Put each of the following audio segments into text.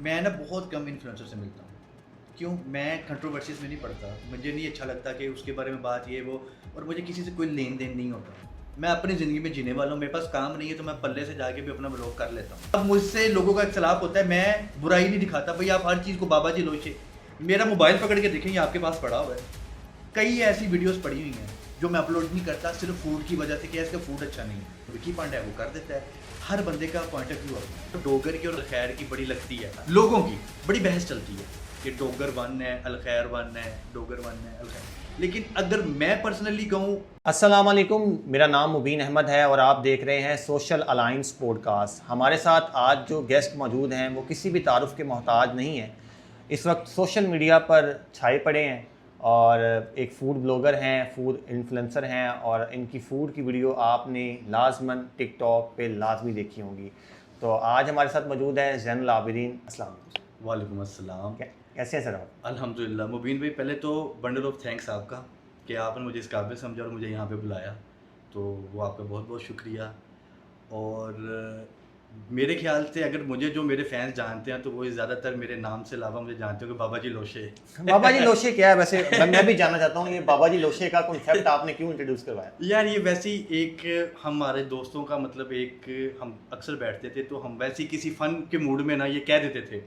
मैं ना बहुत कम इन्फ्लुएंसर से मिलता हूँ। क्यों? मैं कंट्रोवर्सीज़ में नहीं पड़ता। मुझे नहीं अच्छा लगता कि उसके बारे में बात ये वो, और मुझे किसी से कोई लेन-देन नहीं होता। मैं अपनी ज़िंदगी में जीने वाला हूँ, मेरे पास काम नहीं है तो मैं पल्ले से जाके भी अपना व्लॉग कर लेता हूँ। अब मुझसे लोगों का इख्तिलाफ होता है, मैं बुराई नहीं दिखाता, भई आप हर चीज़ को बाबा जी लोचे। मेरा मोबाइल पकड़ के देखें, ये आपके पास पड़ा हुआ है। कई ऐसी वीडियोज़ पड़ी हुई हैं जो मैं अपलोड नहीं करता सिर्फ फूड की वजह से कि इसका फूड अच्छा नहीं है। विकी पांडे है वो कर देता है। हर बंदे का पॉइंट ऑफ व्यू है। तो डोगर की और खैर की बड़ी लगती है, लोगों की बड़ी बहस चलती है कि डोगर वन है, अलखैर वन है, डोगर वन है, अलखैर। लेकिन अगर मैं पर्सनली कहूँ, अस्सलाम वालेकुम, मेरा नाम मुबीन अहमद है और आप देख रहे हैं सोशल अलायंस पॉडकास्ट। हमारे साथ आज जो गेस्ट मौजूद हैं वो किसी भी तारुफ के मोहताज नहीं हैं। इस वक्त सोशल मीडिया पर छाए पड़े हैं और एक फ़ूड ब्लॉगर हैं, फूड इन्फ्लुएंसर हैं और इनकी फ़ूड की वीडियो आपने लाजमन टिकटॉक पे लाजमी देखी होंगी। तो आज हमारे साथ मौजूद हैं ज़ैनुल आबिदीन। अस्सलाम वालेकुम। वालेकुम अस्सलाम। कैसे हैं सर आप? अल्हम्दुलिल्लाह। मुबीन भाई, पहले तो बंडल ऑफ थैंक्स आपका कि आपने मुझे इस काबिल समझा और मुझे यहाँ पे बुलाया, तो वो आपका बहुत बहुत शुक्रिया। और मेरे ख्याल से अगर मुझे जो मेरे फैंस जानते हैं तो वो ज़्यादातर मेरे नाम से अलावा मुझे जानते हो कि बाबा जी लोशे। बाबा जी लोशे क्या है वैसे? मैं भी जानना चाहता हूँ, ये बाबा जी लोशे का कॉन्सेप्ट आपने क्यों इंट्रोड्यूस करवाया? यार ये वैसे ही एक हमारे दोस्तों का मतलब एक, हम अक्सर बैठते थे तो हम वैसे ही किसी फन के मूड में ना ये कह देते थे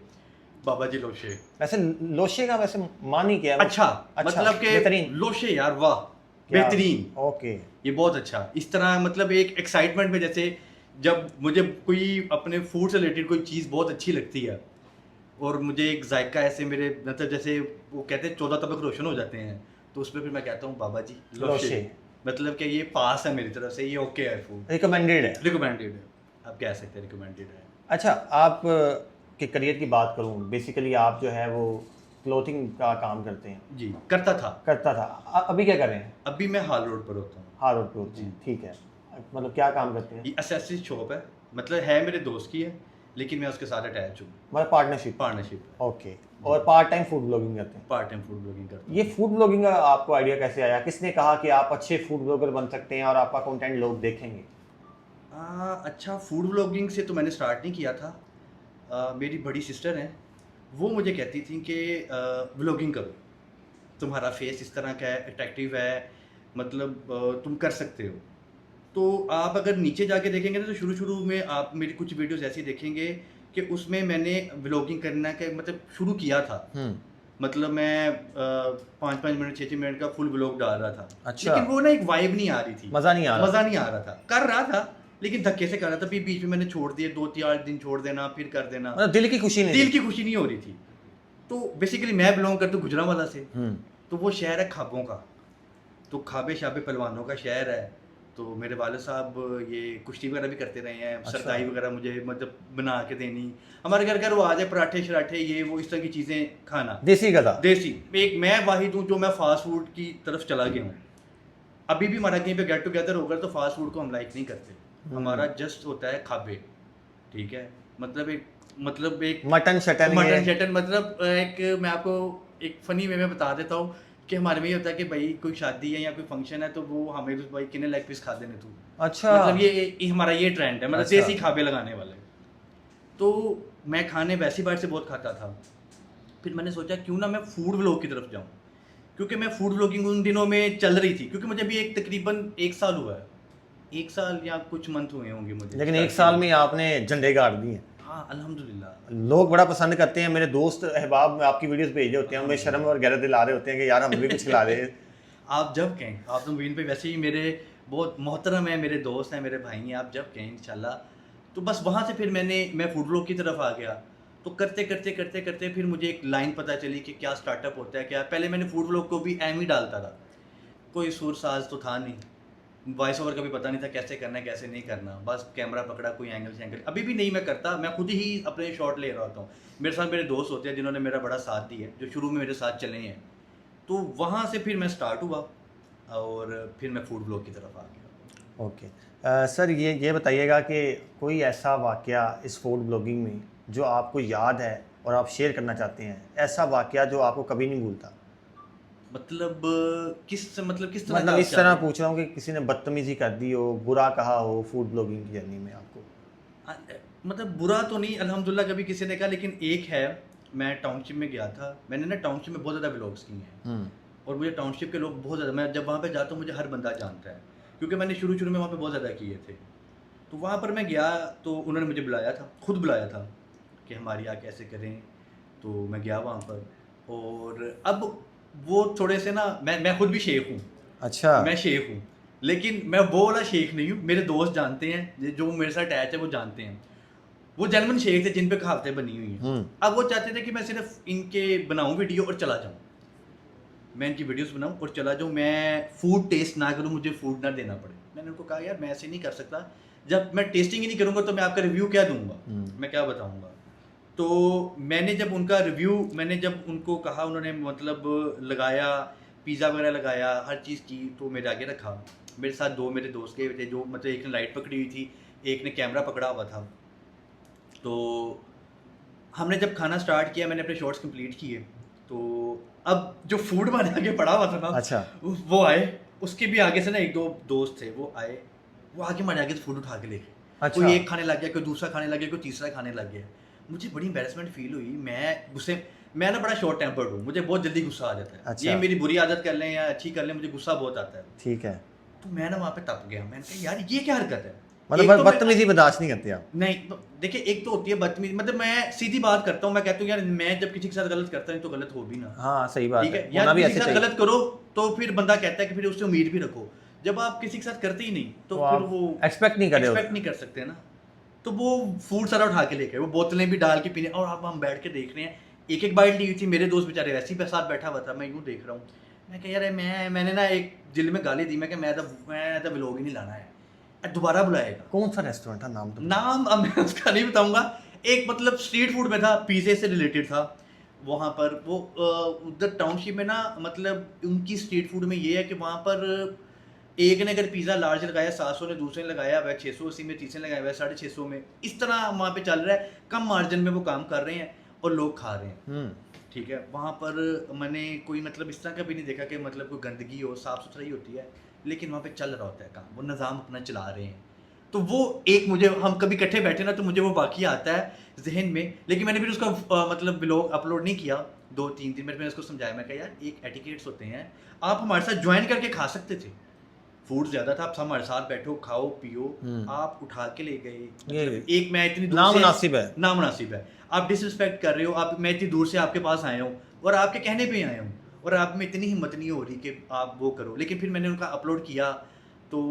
बाबा जी लोशे। वैसे लोशे का वैसे मानी क्या है? अच्छा, अच्छा, मतलब कि बेहतरीन। लोशे यार, वाह, क्या? बेहतरीन, ओके। ये बहुत अच्छा। इस तरह मतलब एक एक्साइटमेंट में, जैसे जब मुझे कोई अपने फूड से रिलेटेड कोई चीज़ बहुत अच्छी लगती है और मुझे एक जायका ऐसे मेरे मतलब जैसे वो कहते हैं 14 तबक रोशन हो जाते हैं, तो उसमें फिर मैं कहता हूँ बाबा जी लोशे। लोशे मतलब कि ये पास है मेरी तरफ से, ये ओके है, फूड रिकमेंडेड है। रिकमेंडेड है, आप कह सकते हैं रिकमेंडेड है। अच्छा, आप के करियर की बात करूँ, बेसिकली आप जो है वो क्लोथिंग का काम करते हैं। जी, करता था। करता था। अभी क्या कर रहे हैं? अभी मैं हाल रोड पर होता हूँ। हार रोड पे होते जी। हैं, ठीक है। मतलब क्या काम करते हैं? ये एसेसरीज शॉप है, मतलब है मेरे दोस्त की है, लेकिन मैं उसके साथ अटैच हूँ। मतलब पार्टनरशिप। पार्टनरशिप। ओके। और पार्ट टाइम फूड ब्लॉगिंग करते हैं। पार्ट टाइम फूड ब्लॉगिंग करता हूँ। ये फूड ब्लॉगिंग का आपको आइडिया कैसे आया? किसने कहा कि आप अच्छे फूड ब्लॉगर बन सकते हैं और आपका कंटेंट लोग देखेंगे? अच्छा, फूड ब्लॉगिंग से तो मैंने स्टार्ट नहीं किया था। मेरी बड़ी सिस्टर हैं, वो मुझे कहती थी कि ब्लॉगिंग करो, तुम्हारा फेस इस तरह का है, अट्रैक्टिव है, मतलब तुम कर सकते हो। तो आप अगर नीचे जाके देखेंगे ना तो शुरू-शुरू में आप मेरी कुछ वीडियोज़ ऐसी देखेंगे कि उसमें मैंने व्लॉगिंग करना का मतलब शुरू किया था। मतलब मैं 5-5 मिनट 6-6 मिनट का फुल व्लॉग डाल रहा था। अच्छा। लेकिन वो ना एक वाइब नहीं आ रही थी। मज़ा नहीं आ रहा? मज़ा नहीं आ रहा था। कर रहा था, लेकिन धक्के से कर रहा था। फिर बीच में मैंने छोड़ दिए, 2-4 दिन छोड़ देना, फिर कर देना। मतलब दिल की खुशी नहीं दिल थी? की खुशी नहीं हो रही थी। तो बेसिकली मैं बिलॉन्ग करता हूँ गुजरांवाला से। हम्म। तो वो शहर है ख्वाबों का। तो ख्वाबे-शाबे पहलवानों का शहर है। तो मेरे वालिद साहब ये कुश्ती वगैरह भी करते रहे हैं। अच्छा। सरदाई वगैरह मुझे मतलब बना के देनी। हमारे घर का रिवाज है पराठे-शराठे ये वो इस तरह की चीज़ें खाना। देसी गधा। देसी। एक मैं वाहिद हूँ जो मैं फ़ास्ट फूड की तरफ चला गया हूँ। अभी भी हमारा कहीं पे गेट टुगेदर होगा तो फ़ास्ट फूड को हम लाइक नहीं करते। हमारा जस्ट होता है खाबे, ठीक है? मतलब एक मटन शटन मटन-शटन, मतलब एक मैं आपको एक फ़नी वे में बता देता हूँ कि हमारे में ये होता है कि भाई कोई शादी है या कोई फंक्शन है तो वो हमें तो भाई कितने लेग पीस खा देने तू। अच्छा। मतलब ये हमारा ये ट्रेंड है, मतलब अच्छा। देसी खाबे लगाने वाले। तो मैं खाने वैसी बात से बहुत खाता था। फिर मैंने सोचा क्यों ना मैं फूड व्लॉग की तरफ जाऊँ। क्योंकि मैं फूड व्लॉगिंग उन दिनों में चल रही थी, क्योंकि मुझे अभी एक तकरीबन 1 साल हुआ है। 1 साल या कुछ मंथ हुए होंगे मुझे लेकिन स्टार्ट एक साल किए में हुए। आपने झंडे गाड़ दिए। हाँ, अल्हम्दुलिल्लाह। लोग बड़ा पसंद करते हैं, मेरे दोस्त अहबाब आपकी वीडियोस भेज रहे होते हैं, हमें शर्म और गैरत दिला रहे होते हैं कि यार हमें भी कुछ खिला दे। आप जब कहें, आप तो मुबीन पे वैसे ही मेरे बहुत मोहतरम हैं, मेरे दोस्त हैं, मेरे भाई हैं, आप जब कहें इंशाल्लाह। तो बस वहाँ से फिर मैं फूड व्लॉग की तरफ आ गया। तो करते फिर मुझे एक लाइन पता चली कि क्या स्टार्टअप होता है, क्या। पहले मैंने फूड व्लॉग को भी एम ही डालता था, कोई सुर साज तो था नहीं, वॉइस ओवर का भी पता नहीं था कैसे करना है कैसे नहीं करना, बस कैमरा पकड़ा, कोई एंगल से एंगल। अभी भी नहीं मैं करता, मैं खुद ही अपने शॉट ले रहा होता हूँ। मेरे साथ मेरे दोस्त होते हैं जिन्होंने मेरा बड़ा साथ दिया है, जो शुरू में मेरे साथ चले हैं। तो वहाँ से फिर मैं स्टार्ट हुआ और फिर मैं फूड ब्लॉग की तरफ आ गया। ओके। सर ये बताइएगा कि कोई ऐसा वाक़या इस फूड ब्लॉगिंग में जो आपको याद है और आप शेयर करना चाहते हैं, ऐसा वाक़या जो आपको कभी नहीं भूलता? मतलब किस तरह का मतलब आप इस चाह तरह रहे हैं? पूछ रहा हूँ कि किसी ने बदतमीज़ी कर दी हो, बुरा कहा हो फूड ब्लॉगिंग की जर्नी में आपको? मतलब बुरा तो नहीं अल्हम्दुलिल्लाह कभी किसी ने कहा, लेकिन एक है, मैं टाउनशिप में गया था, मैंने ना टाउनशिप में बहुत ज़्यादा व्लॉग्स किए हैं और मुझे टाउनशिप के लोग बहुत ज़्यादा, मैं जब वहाँ पे जाता हूँ मुझे हर बंदा जानता है क्योंकि मैंने शुरू में वहाँ पे बहुत ज़्यादा किए थे। तो वहाँ पर मैं गया तो उन्होंने मुझे बुलाया था, खुद बुलाया था कि हमारे यहाँ कैसे करें, तो मैं गया वहाँ पर। और अब वो थोड़े से ना, मैं खुद भी शेख हूँ, अच्छा। मैं शेख हूँ, लेकिन मैं वो वाला शेख नहीं हूँ, मेरे दोस्त जानते हैं, जो मेरे साथ अटैच है वो जानते हैं, वो जेन्युइन शेख थे जिन पे कहावतें बनी हुई हैं। अब वो चाहते थे कि मैं सिर्फ इनके बनाऊं वीडियो और चला जाऊं, मैं इनकी वीडियोस बनाऊं और चला जाऊं, मैं फूड टेस्ट ना करूं, मुझे फूड ना देना पड़े। मैंने उनको कहा यार मैं ऐसे नहीं कर सकता, जब मैं टेस्टिंग ही नहीं करूंगा तो मैं आपका रिव्यू क्या दूंगा, मैं क्या बताऊंगा। तो मैंने जब उनका रिव्यू, मैंने जब उनको कहा, उन्होंने मतलब लगाया, पिज़्ज़ा वगैरह लगाया, हर चीज़ की, तो मेरे आगे रखा। मेरे साथ दो मेरे दोस्त गए थे, जो मतलब एक ने लाइट पकड़ी हुई थी, एक ने कैमरा पकड़ा हुआ था। तो हमने जब खाना स्टार्ट किया, मैंने अपने शॉर्ट्स कंप्लीट किए, तो अब जो फूड हमारे आगे पड़ा हुआ था ना, अच्छा। वो आए, उसके भी आगे से ना एक दो दोस्त थे, वो आए, वो आगे हमारे आगे से फूड उठा के ले गए। अच्छा। कोई एक खाने लग गया, कोई दूसरा खाने लग गया, कोई तीसरा खाने लग गया। मुझे बड़ी एम्बैरेसमेंट फील हुई, मैं ना बड़ा शॉर्ट टेम्पर्ड हूँ, मुझे बहुत जल्दी गुस्सा आ जाता है। अच्छा। ये मेरी बुरी आदत कर लें या अच्छी कर लें, मुझे गुस्सा बहुत आता है। ठीक है। तो मैं ना वहाँ पे तप गया, मैंने कहा यार ये क्या हरकत है, मतलब बदतमीजी बर्दाश्त नहीं करते आप? नहीं तो देखिए, एक तो होती है बदतमीजी, मतलब मैं सीधी बात करता हूँ, मैं कहता हूँ यार मैं जब किसी के साथ गलत करता हूँ तो गलत हो भी ना। हाँ सही बात ठीक है, है यार, होना भी किसी के ऐसे साथ चाहिए। गलत करो तो फिर बंदा कहता है कि फिर उससे उम्मीद भी रखो। जब आप किसी के साथ करते ही नहीं तो तो फिर आप वो एक्सपेक्ट नहीं कर रहे एक्सपेक्ट होते। नहीं कर सकते ना। तो वो फूड सारा उठा के लेके, वो बोतलें भी डाल के पीने, और अब हम बैठ के देख रहे हैं, एक एक बाइट ली हुई थी, मेरे दोस्त बेचारे वैसे ही साथ बैठा हुआ था, मैं यूँ देख रहा हूँ। मैं कह यार मैंने ना एक दिल में गाली दी, मैं कहा मैं तो व्लॉग ही नहीं लाना है, दोबारा बुलाएगा। कौन सा रेस्टोरेंट था, नाम तो बताओ। नाम अब मैं उसका नहीं बताऊंगा, एक मतलब स्ट्रीट फूड में था, पिज़्ज़े से रिलेटेड था। वहाँ पर वो उधर टाउनशिप में ना, मतलब उनकी स्ट्रीट फूड में ये है कि वहाँ पर एक ने अगर पिज़्ज़ा लार्ज लगाया 700 ने, दूसरे ने लगाया वह 680 में, तीसरे ने लगाया वह 650 में, इस तरह वहाँ पे चल रहा है, कम मार्जिन में वो काम कर रहे हैं और लोग खा रहे हैं। ठीक है, वहाँ पर मैंने कोई मतलब इस तरह का भी नहीं देखा कि मतलब कोई गंदगी हो, साफ़ सुथराई होती है, लेकिन वहाँ पे चल रहा होता है काम, वो निज़ाम अपना चला रहे हैं। तो वो एक मुझे, हम कभी इकट्ठे बैठे ना तो मुझे वो वाक़या आता है ज़हन में, लेकिन मैंने फिर उसका मतलब व्लॉग अपलोड नहीं किया 2-3 दिन में। मैंने उसको समझाया, मैं कहा यार एक एटिकेट्स होते हैं, आप हमारे साथ ज्वाइन करके खा सकते थे, फूड ज़्यादा था, आप हमारे साथ बैठो, खाओ पियो, आप उठा के ले गए। मतलब एक मैं इतनी दूर से, नामुनासिब है। नामुनासिब है, आप डिसरिस्पेक्ट कर रहे हो, आप, मैं इतनी दूर से आपके पास आया हूँ और आपके कहने पे आया हूँ, और आप में इतनी हिम्मत नहीं हो रही कि आप वो करो। लेकिन फिर मैंने उनका अपलोड किया तो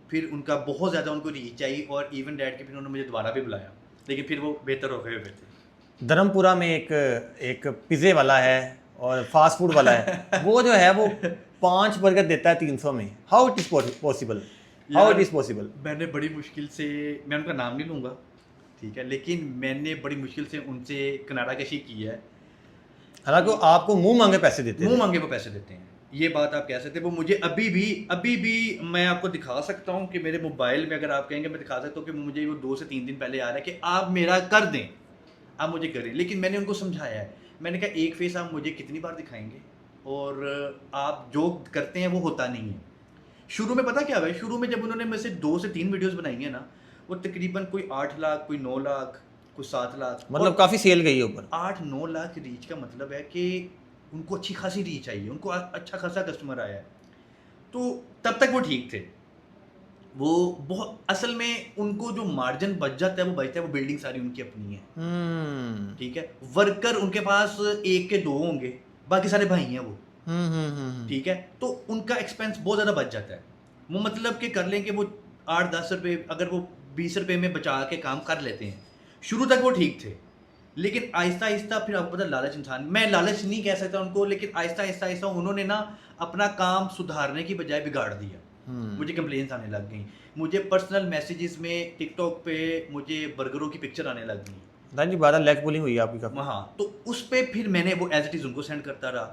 फिर उनका बहुत ज़्यादा उनको रीच आई, और इवन डैड के फिर उन्होंने मुझे दोबारा भी बुलाया, लेकिन फिर वो बेहतर हो गए हुए थे। धर्मपुरा में एक पिज़्ज़े वाला है और फास्ट फूड वाला है, वो जो है वो 5 बर्गर देता है 300 में। How it is possible, how it is possible? मैंने बड़ी मुश्किल से, मैं उनका नाम नहीं लूँगा, ठीक है, लेकिन मैंने बड़ी मुश्किल से उनसे किनारा कशी की है। हालांकि आपको मुंह मांगे पैसे देते हैं। मुंह मांगे वो पैसे देते हैं, ये बात आप कह सकते हैं। वो मुझे अभी भी मैं आपको दिखा सकता हूँ कि मेरे मोबाइल में, अगर आप कहेंगे मैं दिखा सकता हूँ कि मुझे वो 2 से 3 दिन पहले आ रहा है कि आप मेरा कर दें, आप मुझे करें। लेकिन मैंने उनको समझाया है, मैंने कहा एक फेस आप मुझे कितनी बार दिखाएंगे, और आप जो करते हैं वो होता नहीं है। शुरू में पता क्या हुआ है, शुरू में जब उन्होंने मेरे से 2 से 3 वीडियोस बनाई है ना, वो तकरीबन कोई 8 लाख, कोई 9 लाख, कोई 7 लाख, मतलब काफ़ी सेल गई है ऊपर। 8-9 लाख रीच का मतलब है कि उनको अच्छी खासी रीच आई है, उनको अच्छा खासा कस्टमर आया है। तो तब तक वो ठीक थे, वो बहुत, असल में उनको जो मार्जिन बच जाता है वो बचता है, वो बिल्डिंग सारी उनकी अपनी है। ठीक है, वर्कर उनके पास 1 के 2 होंगे, बाकी सारे भाई हैं वो। ठीक है, तो उनका एक्सपेंस बहुत ज़्यादा बच जाता है। वो मतलब कि कर लें कि वो 8-10 रुपये, अगर वो 20 रुपये में बचा के काम कर लेते हैं। शुरू तक वो ठीक थे, लेकिन आहिस्ता आहिस्ता फिर आपको पता, लालच इंसान, मैं लालच नहीं कह सकता उनको, लेकिन आहिस्ता आहिस्ता उन्होंने ना अपना काम सुधारने की बजाय बिगाड़ दिया। मुझे कंप्लेंट्स आने लग गई, मुझे पर्सनल मैसेजेस में टिकटॉक पे मुझे बर्गरों की पिक्चर आने लग गई। दान जी 12 लेग पुलिंग हुई आपकी कब? हाँ, तो उस पर फिर मैंने वो एज इट इज़ उनको सेंड करता रहा।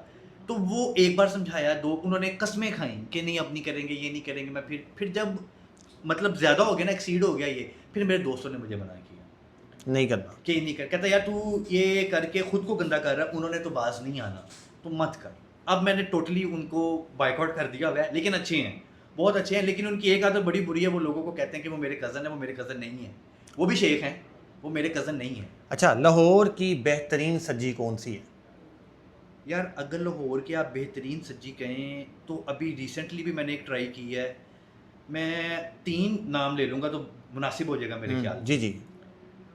तो वो एक बार समझाया, 2 उन्होंने कस्में खाई कि नहीं अब नहीं करेंगे, ये नहीं करेंगे। मैं फिर जब मतलब ज़्यादा हो गया ना, एक्सीड हो गया ये, फिर मेरे दोस्तों ने मुझे मना किया नहीं करना, कि नहीं कर, कहता यार तू ये करके खुद को गंदा कर रहा है, उन्होंने तो बाज नहीं आना, तो मत कर। अब मैंने टोटली उनको बाइकआउट कर दिया हुआ है, लेकिन अच्छे हैं, बहुत अच्छे हैं। लेकिन उनकी एक आदत बड़ी बुरी है, वो लोगों को कहते हैं कि वो मेरे कज़न है, वो मेरे कज़न नहीं है। वो भी शेख हैं, वो मेरे कज़न नहीं हैं। अच्छा, लाहौर की बेहतरीन सज्जी कौन सी है? यार अगर लाहौर के आप बेहतरीन सज्जी कहें तो अभी रिसेंटली भी मैंने एक ट्राई की है। मैं 3 नाम ले लूँगा तो मुनासिब हो जाएगा मेरे ख्याल जी जी,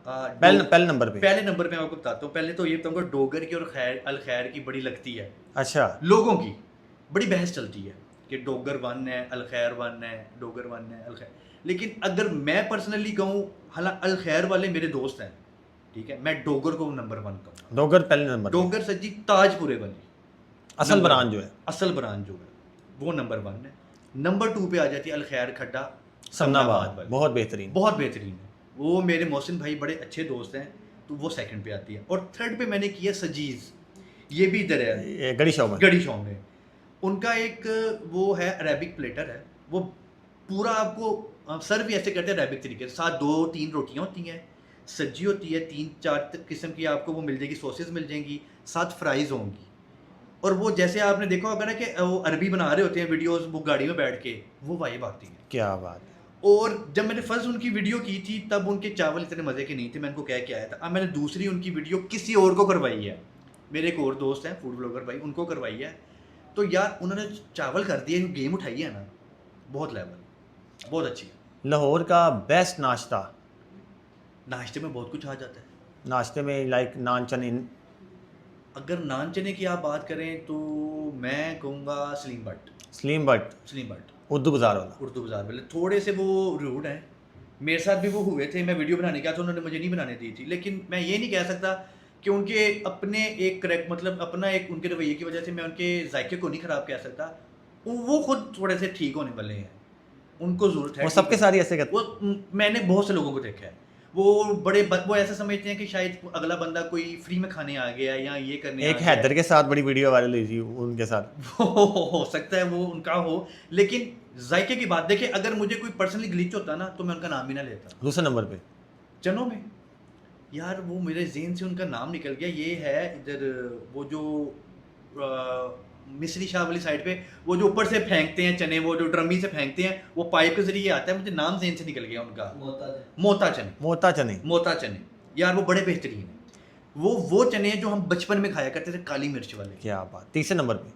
आ, पहले नंबर पे। पहले नंबर पे मैं आपको बताता हूँ। पहले तो ये बताऊँगा, डोगर की और खैर अल खैर की बड़ी लगती है अच्छा, लोगों की, बड़ी बहस चलती है कि डोगर 1 है, अल खैर 1 है, डोगर 1 है, अल खैर। लेकिन अगर मैं पर्सनली कहूँ, हालांकि अल खैर वाले मेरे दोस्त हैं, ठीक है, मैं डोगर को नंबर 1 कहूँगा। डोगर पहले नंबर पे। डोगर सज्जी ताजपुरे वाली असल नंबर ब्रांड 1, जो है असल ब्रांड जो है वो नंबर 1 है। नंबर 2 पे आ जाती है अल खैर खड्डा समनाबाद, वाली, बहुत बेहतरीन। बहुत बेहतरीन है। वो मेरे मोहसिन भाई बड़े अच्छे दोस्त हैं, तो वो सेकंड पे आती है। और थर्ड पे मैंने किया सजीज़, ये भी इधर है, ये गड़ी शॉप है। गड़ी शॉप में। उनका एक वो है, अरेबिक प्लेटर है, वो पूरा आपको सर्व भी ऐसे करते हैं अरेबिक तरीके से। साथ 2-3 रोटियां होती हैं, सब्जी होती है, 3-4 किस्म की आपको वो मिल जाएगी, सॉसेस मिल जाएंगी, साथ फ्राइज़ होंगी। और वो जैसे आपने देखा होगा ना कि वो अरबी बना रहे होते हैं वीडियोस, वो गाड़ी में बैठ के, वो वाइब आती है। क्या बात है। और जब मैंने फर्स्ट उनकी वीडियो की थी तब उनके चावल इतने मज़े के नहीं थे, मैं उनको कह के आया था। अब मैंने दूसरी उनकी वीडियो किसी और को करवाई है, मेरे एक और दोस्त हैं फूड ब्लॉगर भाई, उनको करवाई है। तो यार उन्होंने चावल कर दिए, जो गेम उठाई है ना, बहुत लेवल, बहुत अच्छी है। लाहौर का बेस्ट नाश्ता? नाश्ते में बहुत कुछ आ जाता है। नाश्ते में लाइक नान चने। अगर नान चने की आप बात करें तो मैं कहूँगा सलीम भट्ट। सलीम भट्ट, सलीम भट्ट उर्दू बाजार वाला। उर्दू बाजार वाले थोड़े से वो रूड हैं, मेरे साथ भी वो हुए थे। मैं वीडियो बनाने गया था, उन्होंने मुझे नहीं बनाने दी थी। लेकिन मैं ये नहीं कह सकता कि उनके अपने एक करेक्ट, मतलब अपना एक उनके रवैये की वजह से मैं उनके जायके को नहीं ख़राब कह सकता। वो खुद थोड़े से ठीक होने वाले हैं, उनको ज़रूरत है। वो सबके साथ ही ऐसे करते वो मैंने बहुत से लोगों को देखा है, वो वो ऐसा समझते हैं कि शायद अगला बंदा कोई फ्री में खाने आ गया या ये करने एक आ गया। हैदर के साथ बड़ी वीडियो वायरल हुई थी उनके साथ। वो हो सकता है वो उनका हो, लेकिन जायके की बात देखिए, अगर मुझे कोई पर्सनली ग्लिच होता ना तो मैं उनका नाम ही ना लेता। दूसरे नंबर पे चनों में यार वो मेरे जेहन से उनका नाम निकल गया। ये है इधर वो जो मिस्री शाह वाली साइड पे, वो जो ऊपर से फेंकते हैं चने, वो जो ड्रमी से फेंकते हैं, वो पाइप के जरिए आता है। मुझे नाम जेहन से निकल गया उनका, मोता चने। मोता चने। मोता चने यार वो बड़े बेहतरीन हैं। वो चने जो हम बचपन में खाया करते थे, काली मिर्च वाले। क्या बात। तीसरे नंबर पे?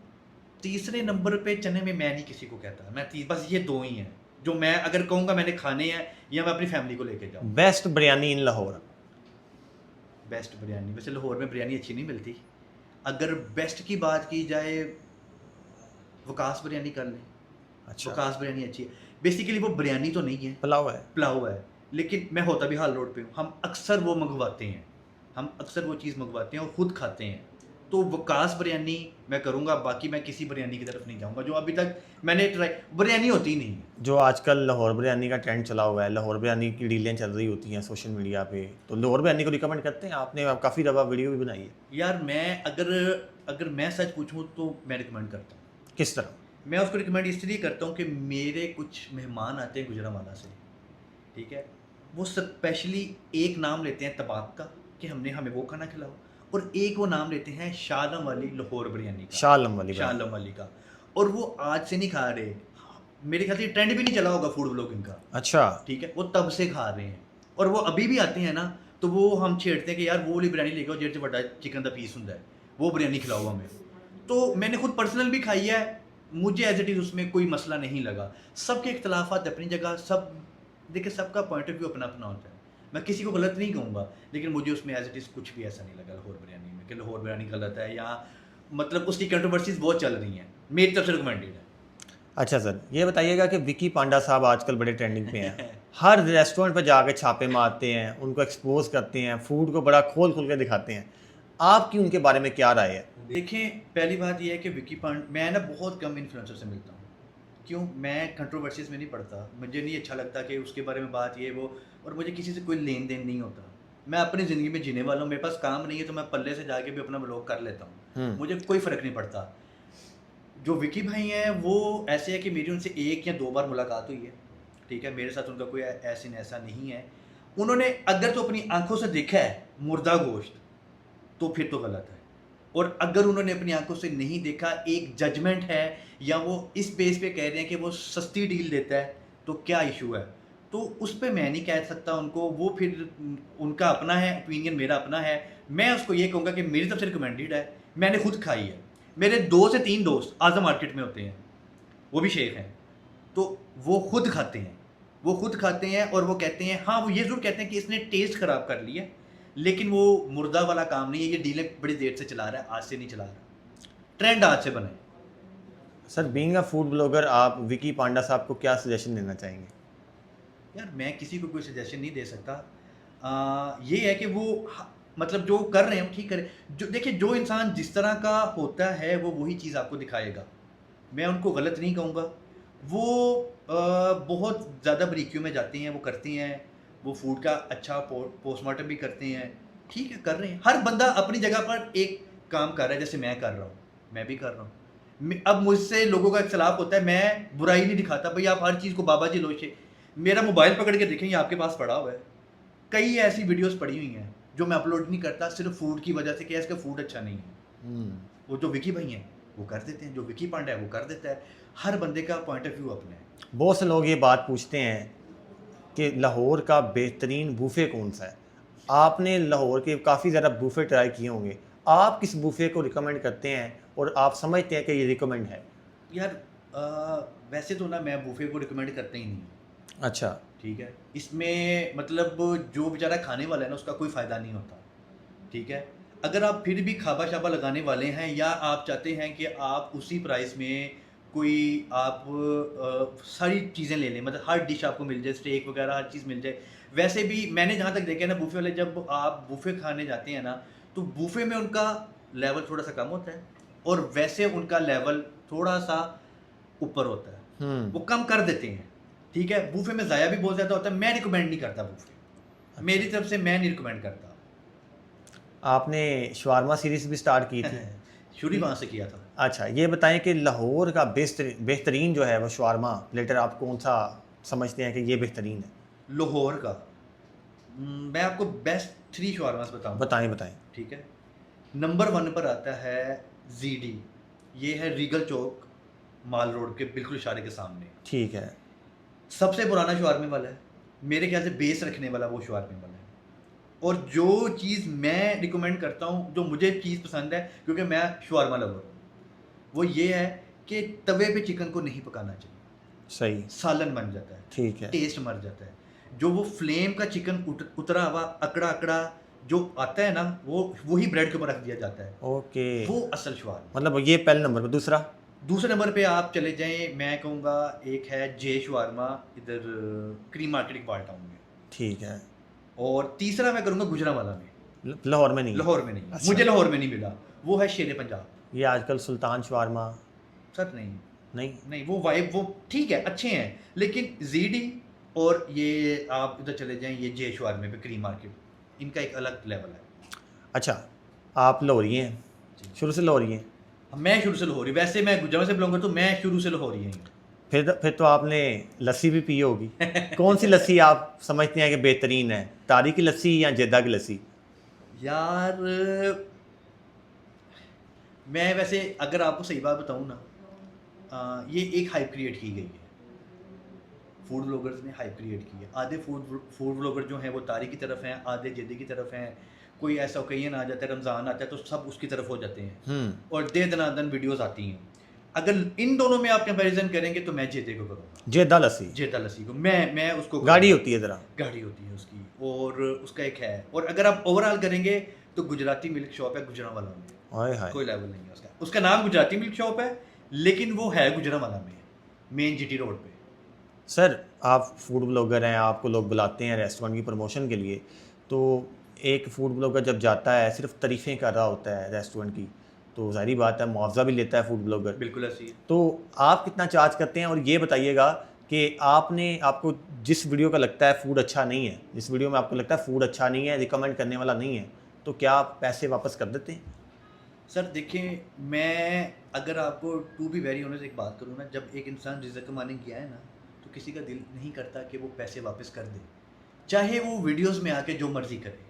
तीसरे नंबर पे चने में मैं नहीं किसी को कहता, बस ये 2 ही हैं जो मैं अगर कहूँगा मैंने खाने हैं या मैं अपनी फैमिली को लेके जाऊँ। बेस्ट बिरयानी इन लाहौर? बेस्ट बिरयानी, वैसे लाहौर में बिरयानी अच्छी नहीं मिलती। अगर बेस्ट की बात की जाए, वकास बिरयानी कर लें। अच्छा, वकास बिरयानी अच्छी है। बेसिकली वो बिरयानी तो नहीं है, पुलाव है। पुलाव है। लेकिन मैं होता भी हाल रोड पे हूँ, हम अक्सर वो मंगवाते हैं, हम अक्सर वो चीज़ मंगवाते हैं और ख़ुद खाते हैं। तो वकास बिरयानी मैं करूँगा, बाकी मैं किसी बिरयानी की तरफ नहीं जाऊँगा जो अभी तक मैंने ट्राई। बिरयानी होती ही नहीं है। जो आजकल लाहौर बिरयानी का ट्रेंड चला हुआ है, लाहौर बिरयानी की रीलें चल रही होती हैं सोशल मीडिया पे, तो लाहौर बिरयानी को रिकमेंड करते हैं? आपने काफ़ी दफ़ा वीडियो भी बनाई है। यार मैं अगर मैं सच पूछूँ तो मैं रिकमेंड करता हूँ। किस तरह? मैं उसको रिकमेंड इसलिए करता हूँ कि मेरे कुछ मेहमान आते हैं गुजरांवाला से, ठीक है, वो स्पेशली एक नाम लेते हैं तबाक का कि हमें वो खाना खिलाओ, और एक वो नाम लेते हैं शाह आलम वाली लाहौर बिरयानी का, शाह आलम वाली शाह आलम वाली का। और वो आज से नहीं खा रहे, मेरे ख्याल से ट्रेंड भी नहीं चला होगा फूड ब्लॉगिंग का, अच्छा, ठीक है, वो तब से खा रहे हैं। और वो अभी भी आते हैं ना, तो वो हम छेड़ते हैं कि यार वो वाली बिरयानी लेके आओ जेड से बड़ा चिकन का पीस होता है, वो बिरयानी खिलाओ हमें। तो मैंने खुद पर्सनल भी खाई है, मुझे एज इट इज़ उसमें कोई मसला नहीं लगा। सबके इख्तलाफात अपनी जगह, सब देखिए सबका पॉइंट ऑफ व्यू अपना अपना होता है, मैं किसी को गलत नहीं कहूँगा, लेकिन मुझे उसमें एज इट इज़ कुछ भी ऐसा नहीं लगा लाहौर बिरयानी में कि लाहौर बिरयानी गलत है, या मतलब उसकी कंट्रोवर्सीज बहुत चल रही हैं, मेरी तरफ से रिकमेंडेड है। अच्छा सर, ये बताइएगा कि विकी पांडा साहब आजकल बड़े ट्रेंडिंग पे हैं। हर रेस्टोरेंट पे जाके छापे मारते हैं, उनको एक्सपोज करते हैं, फूड को बड़ा खोल खोल के दिखाते हैं। आपकी उनके बारे में क्या राय है? देखें, पहली बात यह है कि विकी पांडा, मैं ना बहुत कम इन्फ्लुएंसर से मिलता हूँ। क्यों? मैं कंट्रोवर्सीज में नहीं पढ़ता, मुझे नहीं अच्छा लगता कि उसके बारे में बात ये वो, और मुझे किसी से कोई लेन देन नहीं होता। मैं अपनी ज़िंदगी में जीने वाला हूँ, मेरे पास काम नहीं है तो मैं पल्ले से जाके भी अपना व्लॉग कर लेता हूँ, मुझे कोई फ़र्क नहीं पड़ता। जो विकी भाई हैं वो ऐसे है कि मेरी उनसे 1 या 2 बार मुलाकात हुई है, ठीक है, मेरे साथ उनका कोई ऐसे ऐसा नहीं है। उन्होंने अगर तो अपनी आंखों से देखा है मुर्दा गोश्त तो फिर तो गलत है, और अगर उन्होंने अपनी आंखों से नहीं देखा, एक जजमेंट है, या वो इस बेस पे कह रहे हैं कि वो सस्ती डील देता है, तो क्या इशू है? तो उस पे मैं नहीं कह सकता उनको, वो फिर उनका अपना है ओपिनियन, मेरा अपना है। मैं उसको ये कहूँगा कि मेरी तरफ से रिकमेंडेड है, मैंने खुद खाई है। मेरे 2 से 3 दोस्त आज़म मार्केट में होते हैं, वो भी शेख हैं, तो वो खुद खाते हैं, और वो कहते हैं, हाँ, वो ये ज़रूर कहते हैं कि इसने टेस्ट ख़राब कर लिया, लेकिन वो मुर्दा वाला काम नहीं है, ये डीलें बड़ी देर से चला रहा है, आज से नहीं चला रहा, ट्रेंड आज से बना है। Sir being a food blogger, आप विकी पांडा साहब को क्या सजेशन देना चाहेंगे? यार मैं किसी को कोई सजेशन नहीं दे सकता। ये है कि वो मतलब जो कर रहे हैं वो ठीक करें। जो देखिए, जो इंसान जिस तरह का होता है वो वही चीज़ आपको दिखाएगा। मैं उनको गलत नहीं कहूँगा। वो बहुत ज़्यादा बारीकियों में जाते हैं, वो करते हैं, वो फूड का अच्छा पोस्टमार्टम भी करते हैं, ठीक है, कर रहे हैं। हर बंदा अपनी जगह पर एक काम कर रहा है, जैसे मैं कर रहा हूँ, मैं भी कर रहा हूँ। अब मुझसे लोगों का इख्तलाफ होता है, मैं बुराई नहीं दिखाता, भाई आप हर चीज़ को बाबा जी लोचे। मेरा मोबाइल पकड़ के देखें, ये आपके पास पड़ा हुआ है। कई ऐसी वीडियोस पड़ी हुई हैं जो मैं अपलोड नहीं करता, सिर्फ फूड की वजह से कि इसका फूड अच्छा नहीं है। वो जो विकी भाई हैं वो कर देते हैं, जो विकी पांडा है वो कर देता है। हर बंदे का पॉइंट ऑफ व्यू अपना है। बहुत से लोग ये बात पूछते हैं कि लाहौर का बेहतरीन बूफे कौन सा है? आपने लाहौर के काफ़ी ज़्यादा बूफे ट्राई किए होंगे, आप किस बूफे को रिकमेंड करते हैं और आप समझते हैं कि ये रिकमेंड है? यार वैसे तो ना मैं बूफे को रिकमेंड करता ही नहीं हूँ, अच्छा। ठीक है। इसमें मतलब जो बेचारा खाने वाला है ना उसका कोई फ़ायदा नहीं होता, ठीक है। अगर आप फिर भी खाबा शाबा लगाने वाले हैं, या आप चाहते हैं कि आप उसी प्राइस में कोई आप सारी चीज़ें ले लें, मतलब हर डिश आपको मिल जाए, स्टेक वगैरह हर चीज़ मिल जाए। वैसे भी मैंने जहाँ तक देखा है ना, बूफे वाले जब आप बूफे खाने जाते हैं ना, तो बूफे में उनका लेवल थोड़ा सा कम होता है और वैसे उनका लेवल थोड़ा सा ऊपर होता है, वो कम कर देते हैं, ठीक है। बूफे में ज़ाया भी बहुत ज़्यादा होता है, मैं रिकमेंड नहीं करता बूफे। मेरी तरफ से मैं नहीं रिकमेंड करता। आपने शवारमा सीरीज़ भी स्टार्ट की थी। शुरू वहाँ से किया था। अच्छा, ये बताएं कि लाहौर का बेहतरीन जो है वो शवारमा प्लेटर आप कौन सा समझते हैं कि ये बेहतरीन है? लाहौर का मैं आपको बेस्ट 3 शवारमास बताऊँ। बताएं बताएं। ठीक है। नंबर 1 पर आता है ZD, ये है रीगल चौक, माल रोड के बिल्कुल इशारे के सामने। ठीक है। सबसे पुराना शवारमे वाला है, मेरे ख्याल से बेस रखने वाला वो शवारमे वाला है। और जो चीज़ मैं रिकमेंड करता हूँ, जो मुझे चीज़ पसंद है, क्योंकि मैं शवारमा लवर हूँ, वो ये है कि तवे पे चिकन को नहीं पकाना चाहिए। सही। सालन बन जाता है, ठीक है। टेस्ट मर जाता है। जो वो फ्लेम का चिकन उतरा हुआ अकड़ा अकड़ा जो आता है ना, वो वही ब्रेड के ऊपर रख दिया जाता है। ओके, वो असल शवारमा। मतलब ये पहले नंबर पर। दूसरा? दूसरे नंबर पे आप चले जाएं, मैं कहूँगा एक है जे शवारमा, इधर क्रीम मार्केट इकबाल टाउन में। ठीक है। और तीसरा मैं करूँगा गुजरांवाला में। लाहौर में नहीं? लाहौर में नहीं। अच्छा। मुझे लाहौर में नहीं मिला, वो है शेर पंजाब। ये आजकल सुल्तान शवारमा? सर नहीं नहीं। नहीं, वो वाइब वो ठीक है, अच्छे हैं, लेकिन ZD और ये आप इधर चले जाएं, ये जे शवारमे पे क्रीम मार्केट, इनका एक अलग लेवल है। अच्छा, आप लाहौरी हैं, शुरू से लाहौरी हैं? मैं शुरू से लाहौरी, वैसे मैं गुजरात से बिलोंग करता हूँ, मैं शुरू से लाहौरी हूँ। फिर तो आपने लस्सी भी पी होगी। कौन सी लस्सी आप समझते हैं कि बेहतरीन है, तारी की लस्सी या जेदा की लस्सी? यार मैं वैसे अगर आपको सही बात बताऊँ ना, ये एक हाइप क्रिएट की गई है, फूड ब्लॉगर्स ने हाइप क्रिएट की है। आधे फूड ब्लॉगर जो हैं वो तारी की तरफ हैं, आधे जेदे की तरफ हैं। कोई ऐसा ओकेजन आ जाता है, रमज़ान आता है, तो सब उसकी तरफ हो जाते हैं और दे दनादन वीडियोस आती हैं। अगर इन दोनों में आप कंपैरिजन करेंगे तो मैं जेदे को करूँगा, जेदा लस्सी। जेदा लस्सी को मैं उसको गाढ़ी होती है ज़रा। गाढ़ी होती है उसकी, और उसका एक है। और अगर आप ओवरऑल करेंगे तो गुजराती मिल्क शॉप है गुजरांवाला में, हाय हाय। कोई लेवल नहीं है उसका। उसका नाम गुजराती मिल्क शॉप है, लेकिन वो है गुजरांवाला में, मेन GT रोड पे। सर आप फूड ब्लॉगर हैं, आपको लोग बुलाते हैं रेस्टोरेंट की प्रमोशन के लिए, तो एक फूड ब्लॉगर जब जाता है सिर्फ तारीफ़ें कर रहा होता है रेस्टोरेंट की, तो जाहिर बात है मुआवजा भी लेता है फूड ब्लॉगर। बिल्कुल ऐसी है। तो आप कितना चार्ज करते हैं? और ये बताइएगा कि आपको जिस वीडियो का लगता है फूड अच्छा नहीं है, जिस वीडियो में आपको लगता है फूड अच्छा नहीं है, रिकमेंड करने वाला नहीं है, तो क्या आप पैसे वापस कर देते हैं? सर देखें, मैं अगर आपको टू बी वेरी ऑनेस्ट एक बात करूँ ना, जब एक इंसान रिज़्क कमाने गया है ना, तो किसी का दिल नहीं करता कि वो पैसे वापस कर दे, चाहे वो वीडियोस में आके जो मर्ज़ी करे।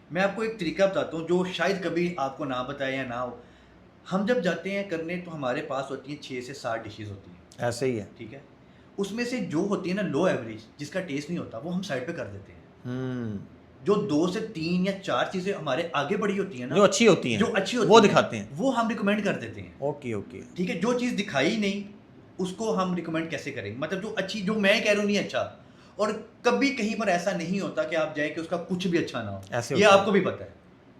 मैं आपको एक तरीका बताता हूँ जो शायद कभी आपको ना बताए या ना हो। हम जब जाते हैं करने तो हमारे पास होती हैं 6 से 7 डिशेज़ होती हैं, ऐसे ही है। ठीक है। उसमें से जो होती है ना लो एवरेज, जिसका टेस्ट नहीं होता, वो हम साइड पे कर देते हैं। हम्म, जो 2 से 3 या 4 चीज़ें हमारे आगे बढ़ी होती है जो ना, अच्छी होती हैं जो अच्छी होती वो हैं, दिखाते हैं। वो हम रिकमेंड कर देते हैं। Okay okay. ठीक है, जो चीज़ दिखाई ही नहीं उसको हम रिकमेंड कैसे करेंगे? मतलब जो अच्छी, जो मैं कह रहा हूँ नहीं अच्छा, और कभी कहीं पर ऐसा नहीं होता कि आप जाए कि उसका कुछ भी अच्छा ना हो। ऐसे ये होता है। आपको भी पता है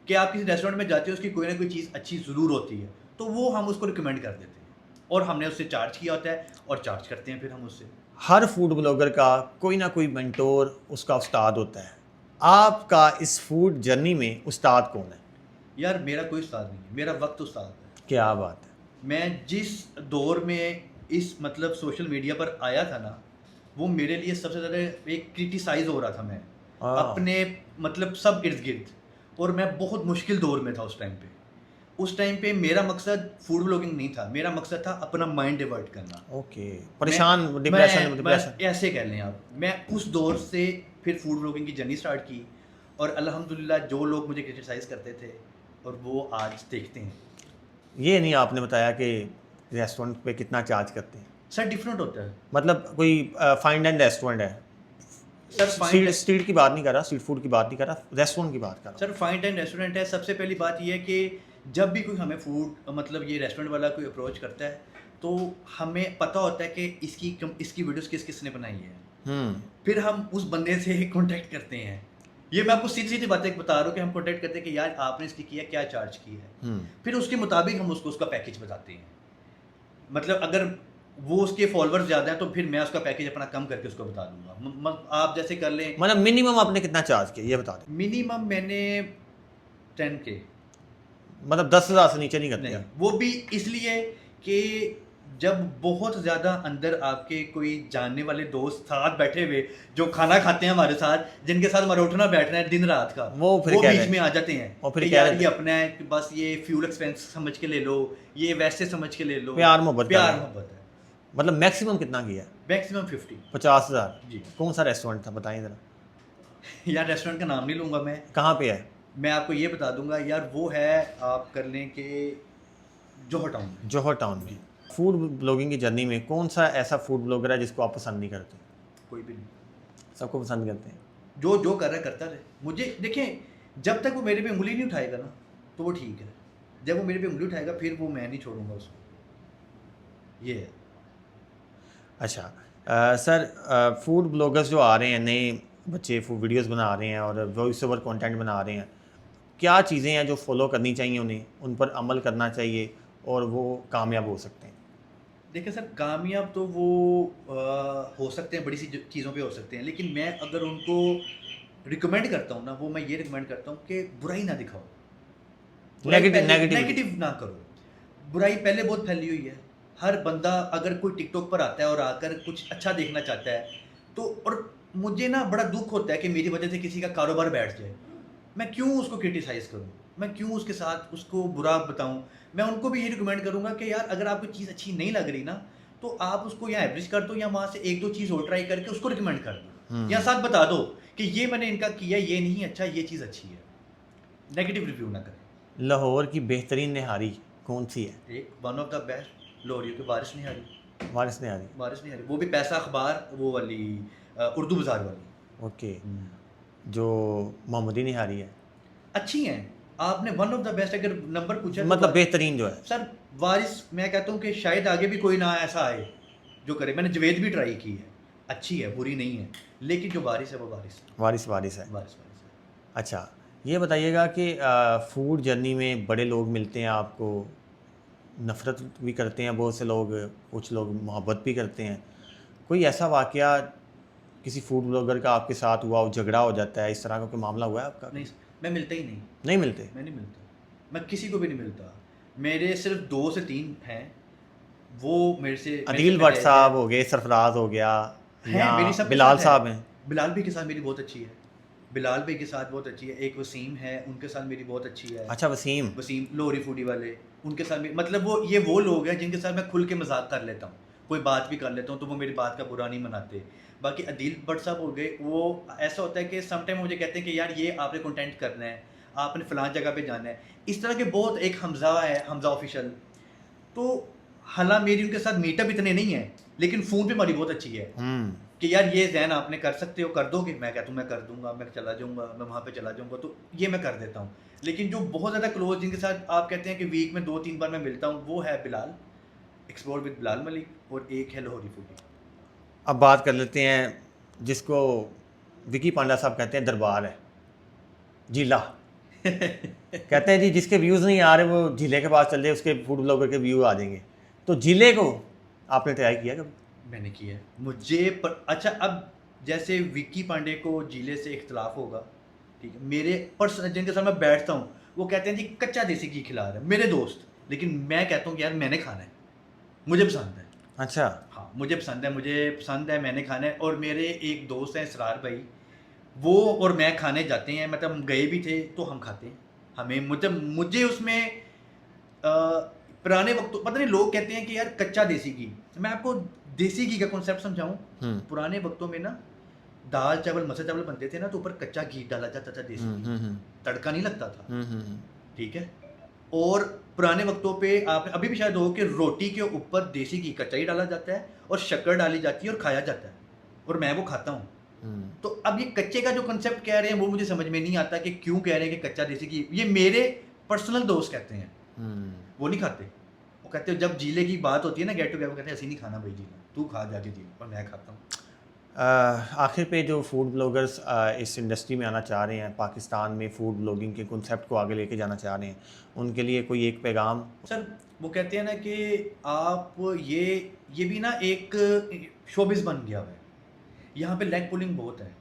कि आप किसी रेस्टोरेंट में जाते हो, उसकी कोई ना कोई चीज़ अच्छी ज़रूर होती है, तो वो हम उसको रिकमेंड कर देते हैं और हमने उससे चार्ज किया होता है और चार्ज करते हैं फिर हम उससे। हर फूड ब्लॉगर का कोई ना कोई मेंटोर, उसका उस्ताद होता है। आपका इस फूड जर्नी में उस्ताद कौन है? यार मेरा कोई उस्ताद नहीं है, मेरा वक्त उस्ताद है। क्या बात है। मैं जिस दौर में इस मतलब सोशल मीडिया पर आया था ना, वो मेरे लिए सबसे ज़्यादा एक क्रिटिसाइज हो रहा था मैं अपने मतलब सब इर्द गिर्द, और मैं बहुत मुश्किल दौर में था उस टाइम पे। उस टाइम पे मेरा मकसद फूड ब्लॉगिंग नहीं था, मेरा मकसद था अपना माइंड डिवर्ट करना। ओके, परेशान, मैं डिप्रेशन। ऐसे कह लें आप, मैं उस दौर से फिर फूड ब्लॉगिंग की जर्नी स्टार्ट की, और अल्हम्दुलिल्लाह जो लोग मुझे क्रिटिसाइज करते थे और वो आज देखते हैं। ये नहीं आपने बताया कि रेस्टोरेंट पे कितना चार्ज करते हैं। सर डिफरेंट होता है मतलब कोई फाइन एंड रेस्टोरेंट है, सर। स्ट्रीट की बात नहीं कर रहा, स्ट्रीट फूड की बात नहीं कर रहा, रेस्टोरेंट की बात कर रहा सर फाइन डाइन रेस्टोरेंट है। सबसे पहली बात यह है कि जब भी कोई हमें फूड मतलब ये रेस्टोरेंट वाला कोई अप्रोच करता है, तो हमें पता होता है कि इसकी वीडियोस किसने बनाई है। हूँ। फिर हम उस बंदे से कांटेक्ट करते हैं। ये मैं आपको सीधी सीधी बातें बता रहा हूँ कि हम कांटेक्ट करते हैं कि यार आपने इसकी किया, क्या चार्ज की है। फिर उसके मुताबिक हम उसको उसका पैकेज बताते हैं। मतलब अगर वो उसके फॉलोअर्स ज़्यादा हैं तो फिर मैं उसका पैकेज अपना कम करके उसको बता दूंगा। आप जैसे कर लें, मतलब मिनिमम आपने कितना चार्ज किया ये बता दें। मिनिमम मैंने 10K। मतलब 10,000 से नीचे नहीं करते नहीं, आप? वो भी इसलिए कि जब बहुत ज़्यादा अंदर आपके कोई जानने वाले दोस्त साथ बैठे हुए जो खाना खाते हैं हमारे साथ, जिनके साथ हमारा उठना बैठना है दिन रात का, वो फिर कह रहे बीच हैं। में आ जाते हैं और फिर कि कह यार रहे ये हैं। अपना है, कि बस ये फ्यूल एक्सपेंस समझ के ले लो, ये वैसे समझ के ले लो। प्यार मोहब्बत प्यार कर रहे हैं। मोहब्बत है। मतलब मैक्सिमम कितना किया है? मैक्सिमम 50। 50,000। जी। कौन सा रेस्टोरेंट था बताइए ज़रा। यार रेस्टोरेंट का नाम नहीं लूँगा मैं। कहाँ पे है? मैं आपको ये बता दूंगा यार, वो है, आप कर लें कि जोहर टाउन में। जौहर टाउन में। फूड ब्लॉगिंग की जर्नी में कौन सा ऐसा फूड ब्लॉगर है जिसको आप पसंद नहीं करते? कोई भी नहीं, सबको पसंद करते हैं। जो जो कर रहा है करता रहे। मुझे देखें, जब तक वो मेरे पे उंगली नहीं उठाएगा ना तो वो ठीक है। जब वो मेरे पे उंगली उठाएगा फिर वो मैं नहीं छोड़ूंगा उसको। ये है। अच्छा सर, फूड ब्लॉगर्स जो आ रहे हैं, नए बच्चे फूड वीडियोस बना रहे हैं और वॉइस ओवर कंटेंट बना रहे हैं, क्या चीज़ें हैं जो फॉलो करनी चाहिए उन्हें, उन पर अमल करना चाहिए और वो कामयाब हो सकते हैं? देखिए सर, कामयाब तो वो हो सकते हैं, बड़ी सी चीज़ों पे हो सकते हैं, लेकिन मैं अगर उनको रिकमेंड करता हूँ ना, वो मैं ये रिकमेंड करता हूँ कि बुराई ना दिखाओ, नेगेटिव नेगेटिव ना करो। बुराई पहले बहुत फैली हुई है। हर बंदा अगर कोई टिकटॉक पर आता है और आकर कुछ अच्छा देखना चाहता है तो, और मुझे ना बड़ा दुख होता है कि मेरी वजह से किसी का कारोबार बैठ जाए। मैं क्यों उसको क्रिटिसाइज़ करूँ, मैं क्यों उसके साथ उसको बुरा बताऊँ। मैं उनको भी ये रिकमेंड करूँगा कि यार अगर आपको चीज़ अच्छी नहीं लग रही ना, तो आप उसको या एवरेज कर दो या वहाँ से 1-2 चीज़ और ट्राई करके उसको रिकमेंड कर दो, या साथ बता दो कि ये मैंने इनका किया, ये नहीं अच्छा, ये चीज़ अच्छी है। नेगेटिव रिव्यू ना करें। लाहौर की बेहतरीन निहारी कौन सी है? एक वन ऑफ द बेस्ट लोरियो की बारिश नहीं आ रही। वारिस निहारी। बारिश नहीं आ रही, वो भी पैसा अखबार, वो वाली उर्दू बाजार वाली। ओके। जो मोहम्मदी निहारी है, अच्छी हैं। आपने वन ऑफ द बेस्ट अगर नंबर पूछा तो मतलब बेहतरीन जो है। सर वारिस, मैं कहता हूँ कि शायद आगे भी कोई ना ऐसा आए जो करे। मैंने जवेद भी ट्राई की है, अच्छी है, बुरी नहीं है, लेकिन जो वारिस है वो वारिस वारिस वारिस है। वारिस वारिस है। अच्छा, ये बताइएगा कि फूड जर्नी में बड़े लोग मिलते हैं आपको, नफ़रत भी करते हैं बहुत से लोग, कुछ लोग मोहब्बत भी करते हैं। कोई ऐसा वाक़या किसी फूड ब्लॉगर का आपके साथ हुआ हो, झगड़ा हो जाता है, इस तरह का कोई मामला हुआ है आपका? नहीं, मैं मिलता ही नहीं। नहीं मिलते? मैं नहीं मिलता, मैं किसी को भी नहीं मिलता। मेरे सिर्फ 2 से 3 हैं, वो मेरे से अदील भट्ट साहब हो गए, सरफराज हो गया, हैं, मेरी सब बिलाल साहब हैं। बिलाल भी के साथ मेरी बहुत अच्छी है। बिलाल भाई के साथ बहुत अच्छी है। एक वसीम है, उनके साथ मेरी बहुत अच्छी है। अच्छा, वसीम। वसीम लोरी फूडी वाले, उनके साथ मतलब वो लोग हैं जिनके साथ मैं खुल के मजाक कर लेता हूँ, कोई बात भी कर लेता हूँ तो वो मेरी बात का बुरा नहीं मनाते। बाकी अदील भट्ट साहब हो गए, वो ऐसा होता है कि समटाइम मुझे कहते हैं कि यार ये आपने कंटेंट करना है, आपने फलां जगह पे जाना है। इस तरह के बहुत, एक हमजा है, हमजा ऑफिशियल, तो हालांकि मेरी उनके साथ मीटअप इतने नहीं है, लेकिन फ़ोन पे हमारी बहुत अच्छी है कि यार ये जैन आपने कर सकते हो, कर दोगे? मैं कहता हूँ मैं कर दूंगा, मैं चला जाऊँगा, मैं वहाँ पे चला जाऊँगा, तो ये मैं कर देता हूँ। लेकिन जो बहुत ज़्यादा क्लोज जिनके साथ आप कहते हैं कि वीक में 2-3 बार मैं मिलता हूँ, वो है बिलाल, एक्सप्लोर विद बिलाल मलिक, और एक है लाहौरी फूडी। अब बात कर लेते हैं जिसको विकी पांडा साहब कहते हैं दरबार है, जिला। कहते हैं जी जिसके व्यूज़ नहीं आ रहे वो जिले के पास चल जाए, उसके फूड ब्लॉगर के व्यू आ जाएंगे। तो जिले को आपने ट्राई किया कभी? मैंने किया है। मुझे अच्छा, अब जैसे विक्की पांडे को जिले से इख्तलाफ होगा, ठीक है, मेरे पर्सन जिनके साथ मैं बैठता हूँ वो कहते हैं जी कच्चा देसी घी खिला रहे हैं, मेरे दोस्त, लेकिन मैं कहता हूँ कि यार मैंने खाना है, मुझे पसंद है। अच्छा। हाँ, मुझे पसंद है, मैंने खाना है। और मेरे एक दोस्त हैं इसरार भाई, वो और मैं खाने जाते हैं, मतलब हम गए भी थे तो हम खाते हैं। हमें मतलब मुझे उसमें पुराने वक्तों, पता नहीं लोग कहते हैं कि यार कच्चा देसी घी, मैं आपको देसी घी का कॉन्सेप्ट समझाऊं। पुराने वक्तों में ना दाल चावल मसाला चावल बनते थे ना, तो ऊपर कच्चा घी डाला जाता था, देसी घी, तड़का नहीं लगता था, ठीक है। और पुराने वक्तों पे आप अभी भी शायद हो कि रोटी के ऊपर देसी घी कच्चा ही डाला जाता है और शक्कर डाली जाती है और खाया जाता है, और मैं वो खाता हूँ। तो अब ये कच्चे का जो कंसेप्ट कह रहे हैं वो मुझे समझ में नहीं आता कि क्यों कह रहे हैं कि कच्चा देसी घी। ये मेरे पर्सनल दोस्त कहते हैं, वो नहीं खाते। वो कहते हैं जब जीले की बात होती है ना, गेट टुगेदर, कहते हैं ऐसे नहीं खाना भाई जीला, तू खा जाके जीला, और मैं खाता हूँ। आखिर पे जो फूड ब्लॉगर्स इस इंडस्ट्री में आना चाह रहे हैं, पाकिस्तान में फूड ब्लॉगिंग के कॉन्सेप्ट को आगे लेके जाना चाह रहे हैं, उनके लिए कोई एक पैगाम? सर वो कहते हैं ना कि आप ये भी ना एक शोबिज़ बन गया हुआ है, यहाँ पे लेग पुलिंग बहुत है।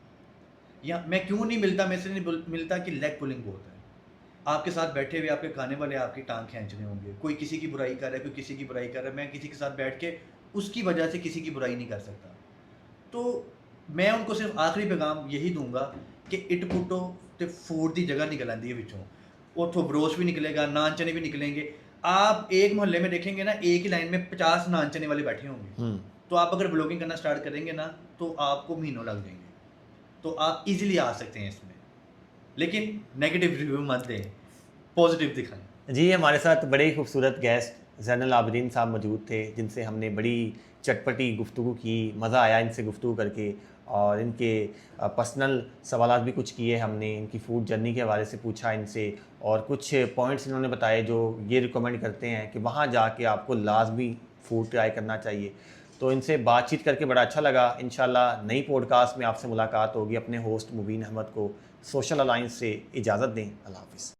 यहाँ मैं क्यों नहीं मिलता, मैं से नहीं मिलता कि लेग पुलिंग बहुत है। आपके साथ बैठे हुए आपके खाने वाले आपकी टांग खींच रहे होंगे, कोई किसी की बुराई कर रहा है, कोई किसी की बुराई कर रहा है। मैं किसी के साथ बैठ के उसकी वजह से किसी की बुराई नहीं कर सकता। तो मैं उनको सिर्फ आखिरी पैगाम यही दूंगा कि इट पुटो ते फूड की जगह निकल आती है विचों, उतो ब्रोश भी निकलेगा, नान चने भी निकलेंगे। आप एक मोहल्ले में देखेंगे ना, एक ही लाइन में 50 नान चने वाले बैठे होंगे। तो आप अगर ब्लॉगिंग करना स्टार्ट करेंगे ना, तो आपको महीनों लग जाएंगे। तो आप इजीली आ सकते हैं इसमें, लेकिन नेगेटिव रिव्यू मत दें, पॉजिटिव दिखाएं। जी, हमारे साथ बड़े ही खूबसूरत गेस्ट ज़ैनुल आबिदीन साहब मौजूद थे, जिनसे हमने बड़ी चटपटी गुफ्तगू की, मज़ा आया इनसे गुफ्तगू करके, और इनके पर्सनल सवालात भी कुछ किए हमने, इनकी फ़ूड जर्नी के हवाले से पूछा इनसे, और कुछ पॉइंट्स इन्होंने बताए जो ये रिकमेंड करते हैं कि वहाँ जाके आपको लाजमी फ़ूड ट्राई करना चाहिए। तो इनसे बातचीत करके बड़ा अच्छा लगा। इंशाल्लाह नई पॉडकास्ट में आपसे मुलाकात होगी। अपने होस्ट मुबीन अहमद को सोशल अलायंस से इजाज़त दें। अल्लाह हाफ़िज़।